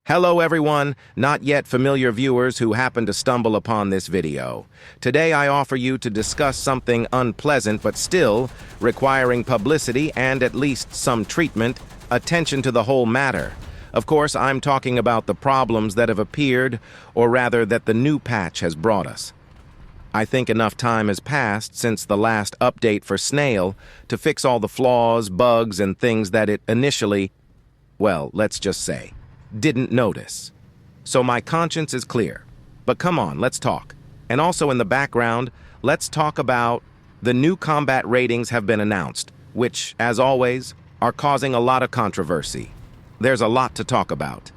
Hello everyone, not yet familiar viewers who happen to stumble upon this video. Today I offer you to discuss something unpleasant but still requiring publicity and at least some treatment, attention to the whole matter. Of course, I'm talking about the problems that have appeared, or rather that the new patch has brought us. I think enough time has passed since the last update for Snail to fix all the flaws, bugs, and things that it initially, well, let's just say, didn't notice. So my conscience is clear. But come on, let's talk. And also in the background, let's talk about the new combat ratings have been announced, which, as always, are causing a lot of controversy. There's a lot to talk about.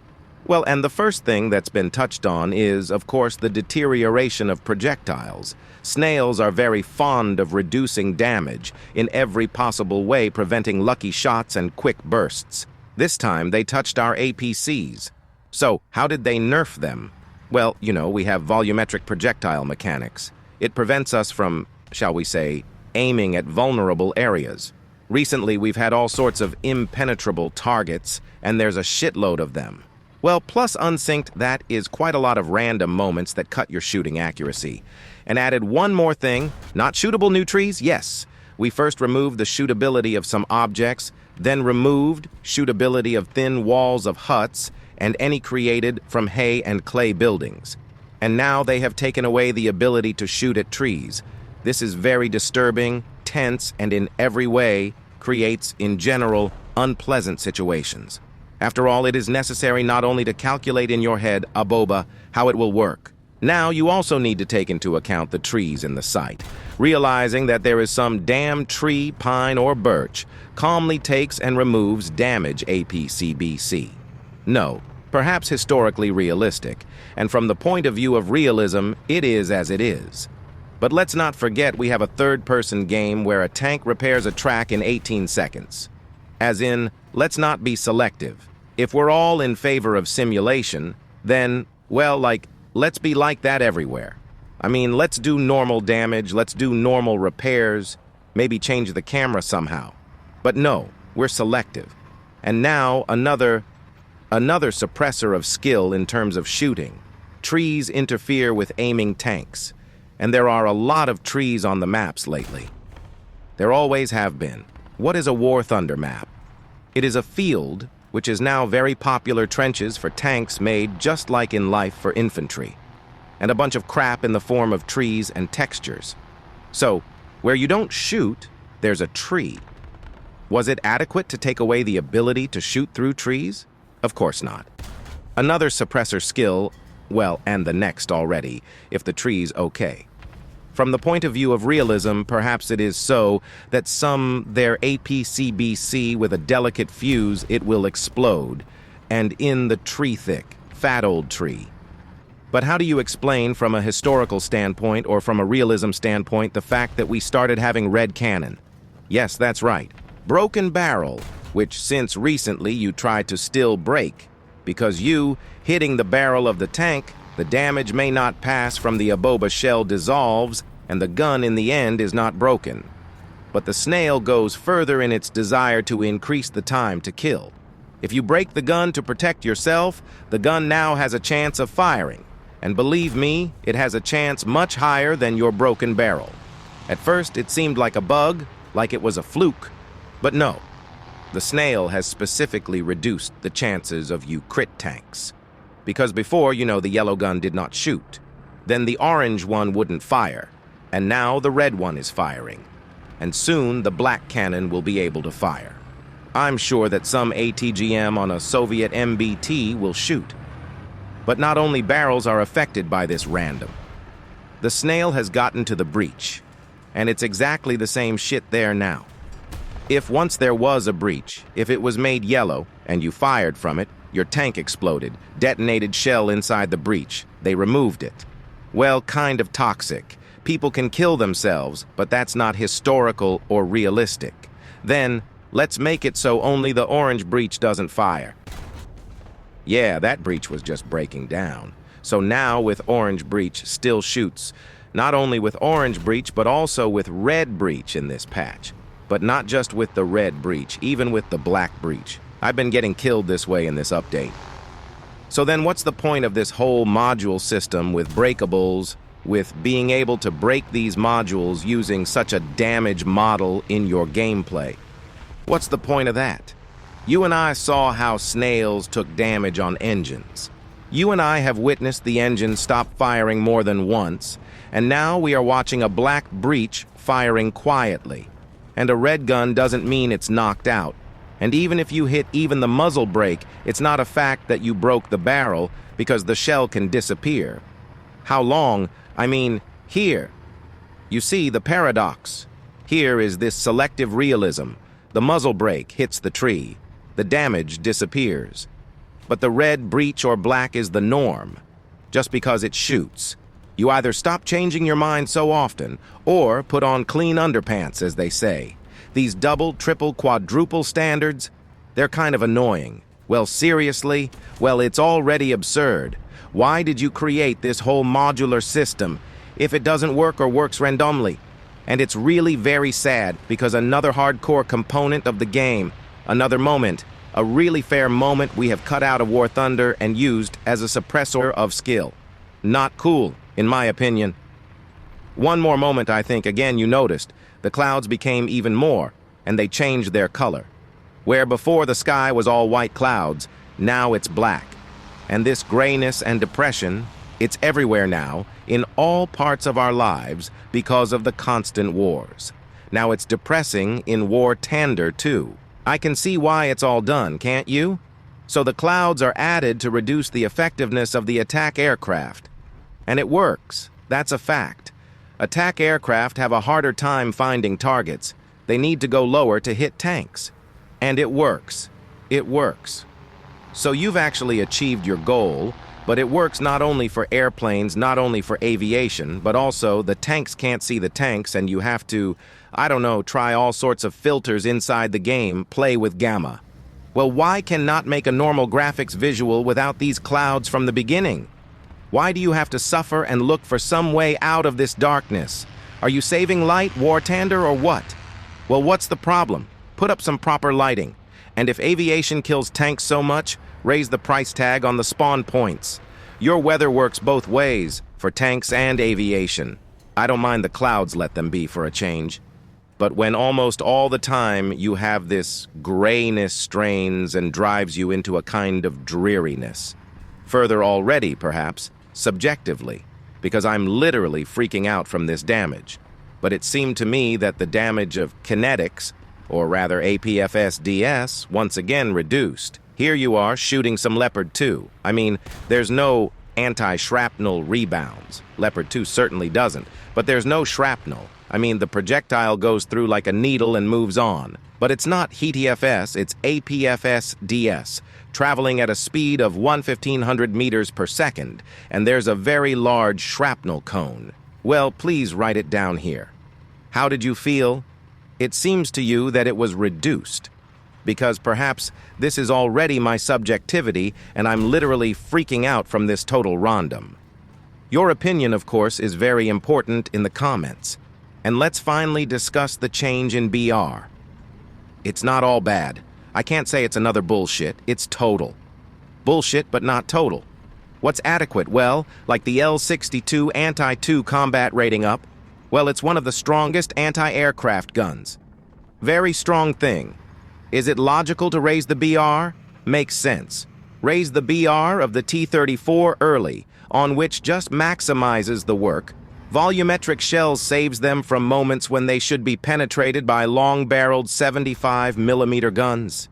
Well, and the first thing that's been touched on is, of course, the deterioration of projectiles. Snails are very fond of reducing damage in every possible way, preventing lucky shots and quick bursts. This time, they touched our APCs. So, how did they nerf them? Well, we have volumetric projectile mechanics. It prevents us from, shall we say, aiming at vulnerable areas. Recently, we've had all sorts of impenetrable targets, and there's a shitload of them. Well, plus unsynced, that is quite a lot of random moments that cut your shooting accuracy. And added one more thing, not shootable new trees, yes. We first removed the shootability of some objects, then removed shootability of thin walls of huts and any created from hay and clay buildings. And now they have taken away the ability to shoot at trees. This is very disturbing, tense, and in every way creates, in general, unpleasant situations. After all, it is necessary not only to calculate in your head, Aboba, how it will work. Now you also need to take into account the trees in the site. Realizing that there is some damn tree, pine, or birch calmly takes and removes damage APCBC. No, perhaps historically realistic, and from the point of view of realism, it is as it is. But let's not forget we have a third-person game where a tank repairs a track in 18 seconds. As in, let's not be selective. If we're all in favor of simulation, then, well, let's be like that everywhere. I mean, let's do normal damage, let's do normal repairs, maybe change the camera somehow. But no, we're selective. And now another suppressor of skill in terms of shooting. Trees interfere with aiming tanks. And there are a lot of trees on the maps lately. There always have been. What is a War Thunder map? It is a field which is now very popular trenches for tanks made just like in life for infantry, and a bunch of crap in the form of trees and textures. So, where you don't shoot, there's a tree. Was it adequate to take away the ability to shoot through trees? Of course not. Another suppressor skill, well, and the next already, if the tree's okay. From the point of view of realism, perhaps it is so that their APCBC with a delicate fuse, it will explode, and in the tree-thick, fat old tree. But how do you explain from a historical standpoint or from a realism standpoint the fact that we started having red cannon? Yes, that's right. Broken barrel, which since recently you tried to still break, because you, hitting the barrel of the tank, the damage may not pass from the Aboba shell dissolves, and the gun in the end is not broken. But the Snail goes further in its desire to increase the time to kill. If you break the gun to protect yourself, the gun now has a chance of firing. And believe me, it has a chance much higher than your broken barrel. At first, it seemed like a bug, like it was a fluke. But no, the Snail has specifically reduced the chances of you crit tanks. Because before, the yellow gun did not shoot. Then the orange one wouldn't fire. And now the red one is firing. And soon the black cannon will be able to fire. I'm sure that some ATGM on a Soviet MBT will shoot. But not only barrels are affected by this random. The Snail has gotten to the breach. And it's exactly the same shit there now. If once there was a breach, if it was made yellow, and you fired from it, your tank exploded, detonated shell inside the breach. They removed it. Well, kind of toxic. People can kill themselves, but that's not historical or realistic. Then, let's make it so only the orange breach doesn't fire. Yeah, that breach was just breaking down. So now with orange breach still shoots. Not only with orange breach, but also with red breach in this patch. But not just with the red breach, even with the black breach. I've been getting killed this way in this update. So then what's the point of this whole module system with breakables, with being able to break these modules using such a damage model in your gameplay? What's the point of that? You and I saw how snails took damage on engines. You and I have witnessed the engine stop firing more than once, and now we are watching a black breach firing quietly. And a red gun doesn't mean it's knocked out. And even if you hit even the muzzle brake, it's not a fact that you broke the barrel because the shell can disappear. How long? I mean, here. You see the paradox. Here is this selective realism. The muzzle brake hits the tree. The damage disappears. But the red, breach, or black is the norm. Just because it shoots. You either stop changing your mind so often, or put on clean underpants, as they say. These double, triple, quadruple standards, they're kind of annoying. Well, seriously? Well, it's already absurd. Why did you create this whole modular system if it doesn't work or works randomly? And it's really very sad because another hardcore component of the game, another moment, a really fair moment we have cut out of War Thunder and used as a suppressor of skill. Not cool, in my opinion. One more moment, I think, again you noticed. The clouds became even more, and they changed their color. Where before the sky was all white clouds, now it's black. And this grayness and depression, it's everywhere now, in all parts of our lives, because of the constant wars. Now it's depressing in War Thunder, too. I can see why it's all done, can't you? So the clouds are added to reduce the effectiveness of the attack aircraft. And it works. That's a fact. Attack aircraft have a harder time finding targets. They need to go lower to hit tanks. And it works. It works. So you've actually achieved your goal, but it works not only for airplanes, not only for aviation, but also the tanks can't see the tanks and you have to, I don't know, try all sorts of filters inside the game, play with gamma. Well, why cannot make a normal graphics visual without these clouds from the beginning? Why do you have to suffer and look for some way out of this darkness? Are you saving light, War Thunder, or what? Well, what's the problem? Put up some proper lighting. And if aviation kills tanks so much, raise the price tag on the spawn points. Your weather works both ways, for tanks and aviation. I don't mind the clouds, let them be for a change. But when almost all the time you have this grayness strains and drives you into a kind of dreariness. Further already, perhaps, subjectively, because I'm literally freaking out from this damage. But it seemed to me that the damage of kinetics, or rather APFS-DS, once again reduced. Here you are shooting some Leopard 2. I mean, there's no anti-shrapnel rebounds. Leopard 2 certainly doesn't, but there's no shrapnel. I mean, the projectile goes through like a needle and moves on. But it's not HETFS, it's APFS-DS, traveling at a speed of 1,500 meters per second, and there's a very large shrapnel cone. Well, please write it down here. How did you feel? It seems to you that it was reduced, because perhaps this is already my subjectivity and I'm literally freaking out from this total random. Your opinion, of course, is very important in the comments. And let's finally discuss the change in BR. It's not all bad. I can't say it's another bullshit. It's total. Bullshit, but not total. What's adequate? Well, like the L-62 Anti-2 combat rating up, well, it's one of the strongest anti-aircraft guns. Very strong thing. Is it logical to raise the BR? Makes sense. Raise the BR of the T-34 early, on which just maximizes the work. Volumetric shells saves them from moments when they should be penetrated by long-barreled 75mm guns.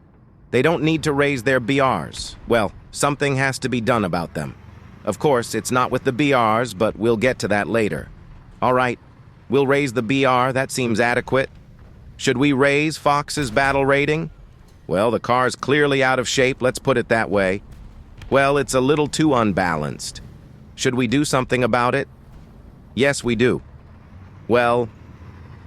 They don't need to raise their BRs. Well, something has to be done about them. Of course, it's not with the BRs, but we'll get to that later. All right, we'll raise the BR. That seems adequate. Should we raise Fox's battle rating? Well, the car's clearly out of shape, let's put it that way. Well, it's a little too unbalanced. Should we do something about it? Yes, we do. Well,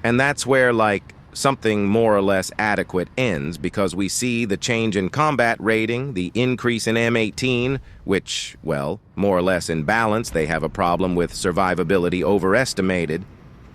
and that's where, like, something more or less adequate ends, because we see the change in combat rating, the increase in M18, which, well, more or less in balance, they have a problem with survivability overestimated.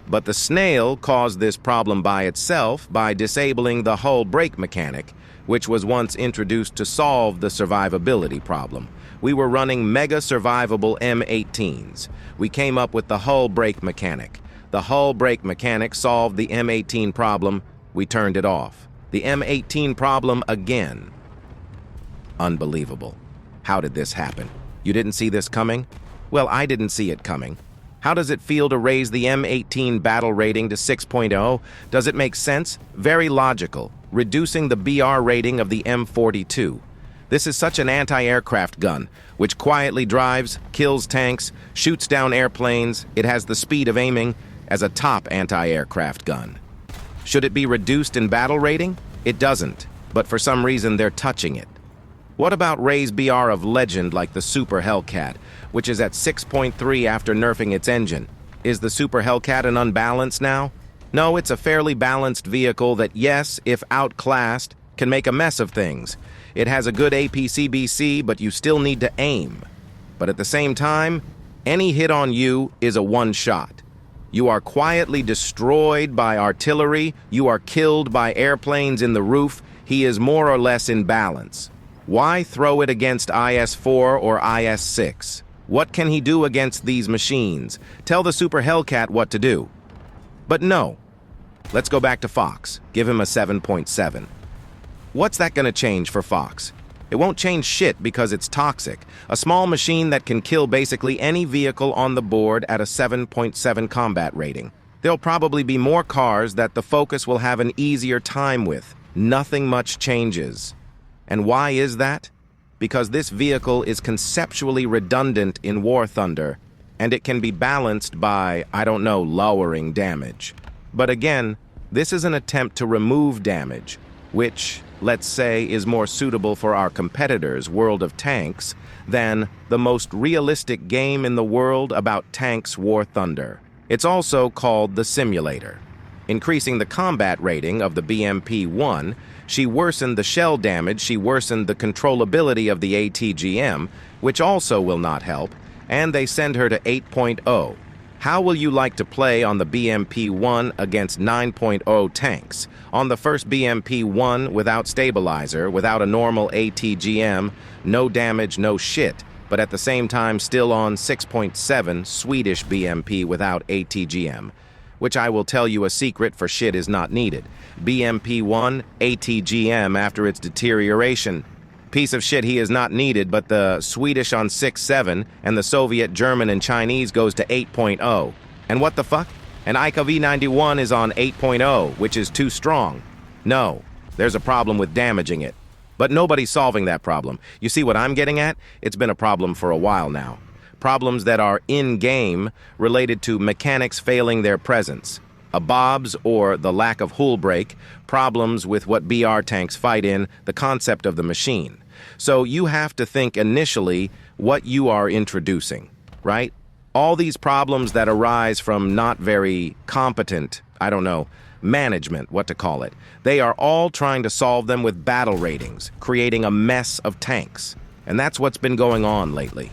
But the snail caused this problem by itself by disabling the hull brake mechanic, which was once introduced to solve the survivability problem. We were running mega survivable M18s. We came up with the hull brake mechanic. The hull brake mechanic solved the M18 problem. We turned it off. The M18 problem again. Unbelievable. How did this happen? You didn't see this coming? Well, I didn't see it coming. How does it feel to raise the M18 battle rating to 6.0? Does it make sense? Very logical. Reducing the BR rating of the M42. This is such an anti-aircraft gun, which quietly drives, kills tanks, shoots down airplanes. It has the speed of aiming as a top anti-aircraft gun. Should it be reduced in battle rating? It doesn't, but for some reason they're touching it. What about raise BR of legend like the Super Hellcat, which is at 6.3 after nerfing its engine? Is the Super Hellcat an unbalanced now? No, it's a fairly balanced vehicle that, yes, if outclassed, can make a mess of things. It has a good APC-BC, but you still need to aim. But at the same time, any hit on you is a one-shot. You are quietly destroyed by artillery, you are killed by airplanes in the roof. He is more or less in balance. Why throw it against IS-4 or IS-6? What can he do against these machines? Tell the Super Hellcat what to do. But no. Let's go back to Fox. Give him a 7.7. What's that going to change for Fox? It won't change shit because it's toxic. A small machine that can kill basically any vehicle on the board at a 7.7 combat rating. There'll probably be more cars that the Focus will have an easier time with. Nothing much changes. And why is that? Because this vehicle is conceptually redundant in War Thunder, and it can be balanced by, I don't know, lowering damage. But again, this is an attempt to remove damage, which, let's say, is more suitable for our competitors' World of Tanks than the most realistic game in the world about tanks, War Thunder. It's also called the Simulator. Increasing the combat rating of the BMP-1, she worsened the shell damage, she worsened the controllability of the ATGM, which also will not help, and they send her to 8.0. How will you like to play on the BMP-1 against 9.0 tanks? On the first BMP-1 without stabilizer, without a normal ATGM, no damage, no shit, but at the same time still on 6.7 Swedish BMP without ATGM. Which I will tell you a secret, for shit is not needed. BMP-1, ATGM after its deterioration. Piece of shit, he is not needed, but the Swedish on 6.7 and the Soviet, German, and Chinese goes to 8.0. And what the fuck? An ICA V91 is on 8.0, which is too strong. No, there's a problem with damaging it. But nobody's solving that problem. You see what I'm getting at? It's been a problem for a while now. Problems that are in-game related to mechanics failing their presence. A BOBS or the lack of hull brake, problems with what BR tanks fight in, the concept of the machine. So you have to think initially what you are introducing, right? All these problems that arise from not very competent, I don't know, management, what to call it. They are all trying to solve them with battle ratings, creating a mess of tanks. And that's what's been going on lately.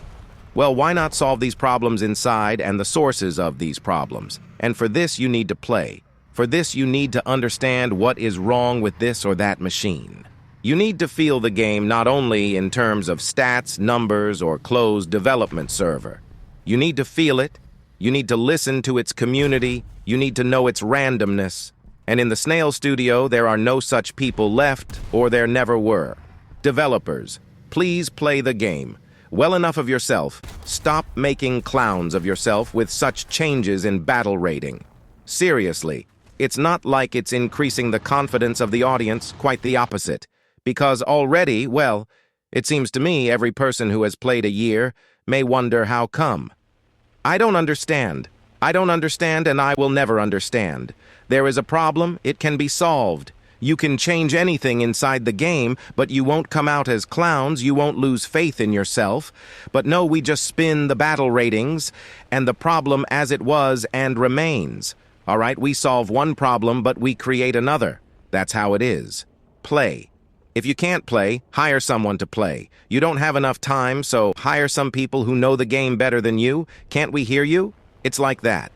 Well, why not solve these problems inside and the sources of these problems? And for this, you need to play. For this, you need to understand what is wrong with this or that machine. You need to feel the game not only in terms of stats, numbers, or closed development server. You need to feel it. You need to listen to its community. You need to know its randomness. And in the Snail Studio, there are no such people left, or there never were. Developers, please play the game. Well enough of yourself. Stop making clowns of yourself with such changes in battle rating. Seriously, it's not like it's increasing the confidence of the audience, quite the opposite. Because already, well, it seems to me every person who has played a year may wonder how come. I don't understand. I don't understand, and I will never understand. There is a problem, it can be solved. You can change anything inside the game, but you won't come out as clowns, you won't lose faith in yourself. But no, we just spin the battle ratings, and the problem as it was and remains. All right, we solve one problem, but we create another. That's how it is. Play. If you can't play, hire someone to play. You don't have enough time, so hire some people who know the game better than you. Can't we hear you? It's like that.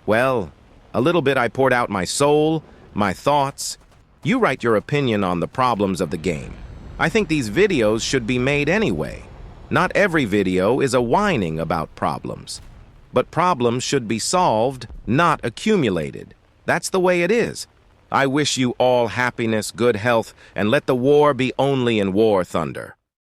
Well, a little bit I poured out my soul, my thoughts. You write your opinion on the problems of the game. I think these videos should be made anyway. Not every video is a whining about problems. But problems should be solved, not accumulated. That's the way it is. I wish you all happiness, good health, and let the war be only in war thunder.